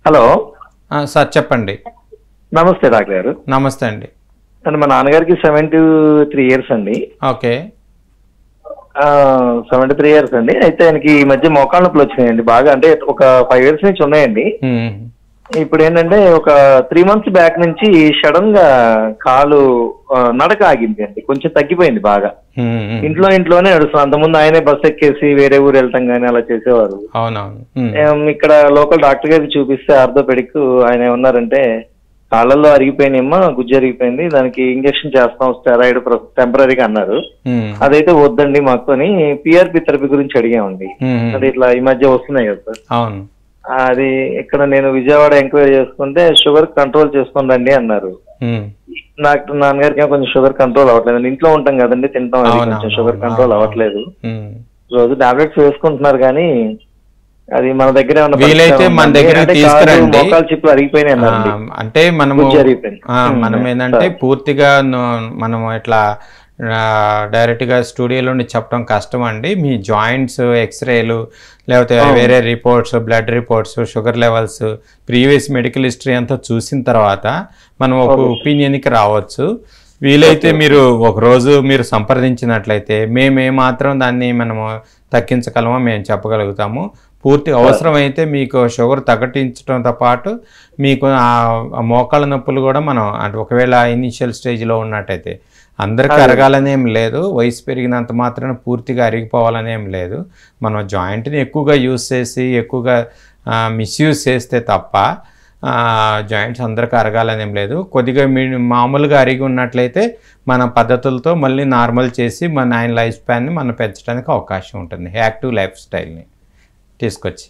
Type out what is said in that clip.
Hello sir చెప్పండి. నమస్తే doctor గారు. నమస్తే అండి. అంటే మా నాన్నగారికి 73 ఇయర్స్ అండి. ఓకే. 73 ఇయర్స్ అండి. అయితే ఆయనకి ఈ మధ్య మోకాళ్ళ నొప్పులు వచ్చినాయండి బాగా. అంటే ఒక 5 ఇయర్స్ నుంచి ఉన్నాయండి. ఇప్పుడు ఏంటంటే ఒక 3 మంత్స్ బ్యాక్ నుంచి సడన్ గా కాలు నడక ఆగింది అండి. కొంచెం తగ్గిపోయింది బాగా. ఇంట్లోనే నడుస్తుంది. అంతకుముందు ఆయనే బస్ ఎక్కేసి వేరే ఊరు వెళ్తాం కానీ అలా చేసేవారు. ఇక్కడ లోకల్ డాక్టర్ గారికి చూపిస్తే ఆర్థోపెడిక్ ఆయన ఏమన్నారంటే కాళ్ళల్లో అరిగిపోయినాయమ్మా, గుజ్జు అరిగిపోయింది, దానికి ఇంజక్షన్ చేస్తాం స్టెరాయిడ్ టెంపరీగా అన్నారు. అదైతే వద్దండి మాకు అని పిఆర్పి థెరపీ గురించి అడిగామండి. అది ఇట్లా ఈ మధ్య వస్తున్నాయి కదా సార్. అవును. అది ఇక్కడ నేను విజయవాడ ఎంక్వైరీ చేసుకుంటే షుగర్ కంట్రోల్ చేసుకోండి అన్నారు. నాకు నాన్నగారికి కొంచెం షుగర్ కంట్రోల్ అవ్వట్లేదు. ఇంట్లో ఉంటాం కదండి, తింటాం, అది కొంచెం షుగర్ కంట్రోల్ అవ్వట్లేదు. రోజు టాబ్లెట్స్ వేసుకుంటున్నారు కానీ అది మన దగ్గర వీలైతే మన దగ్గర తీసుకురండి. మోకాలు చిప్పులు అరిగిపోయినాయి అన్నారు. అంటే మనం ఏంటంటే పూర్తిగా మనం ఇట్లా డైరెక్ట్ గా స్టూడియోలోని చెప్పడం కష్టం అండి. మీ జాయింట్స్ ఎక్స్రేలు లేకపోతే వేరే reports, blood reports, sugar levels, previous medical history అంతా చూసిన తర్వాత మనం ఒక ఒపీనియన్కి రావచ్చు. వీలైతే మీరు ఒకరోజు మీరు సంప్రదించినట్లయితే మేము ఏమాత్రం దాన్ని మనము తగ్గించగలమో మేము చెప్పగలుగుతాము. పూర్తి అవసరమైతే మీకు షుగర్ తగ్గించడంతో పాటు మీకు ఆ మోకాళ్ళ నొప్పులు కూడా మనం అంటే ఒకవేళ ఇనిషియల్ స్టేజ్లో ఉన్నట్టయితే అందరికీ అరగాలనేం లేదు, వయసు పెరిగినంత మాత్రాన పూర్తిగా అరిగిపోవాలనేం లేదు. మనం జాయింట్ని ఎక్కువగా యూజ్ చేసి ఎక్కువగా మిస్యూజ్ చేస్తే తప్ప జాయింట్స్ అందరికీ అరగాలనేం లేదు. కొద్దిగా మామూలుగా అరిగి ఉన్నట్లయితే మన పద్ధతులతో మళ్ళీ నార్మల్ చేసి మన ఆయన లైఫ్ స్పాన్ని మనం పెంచడానికి అవకాశం ఉంటుంది. యాక్టివ్ లైఫ్ స్టైల్ని తీసుకొచ్చి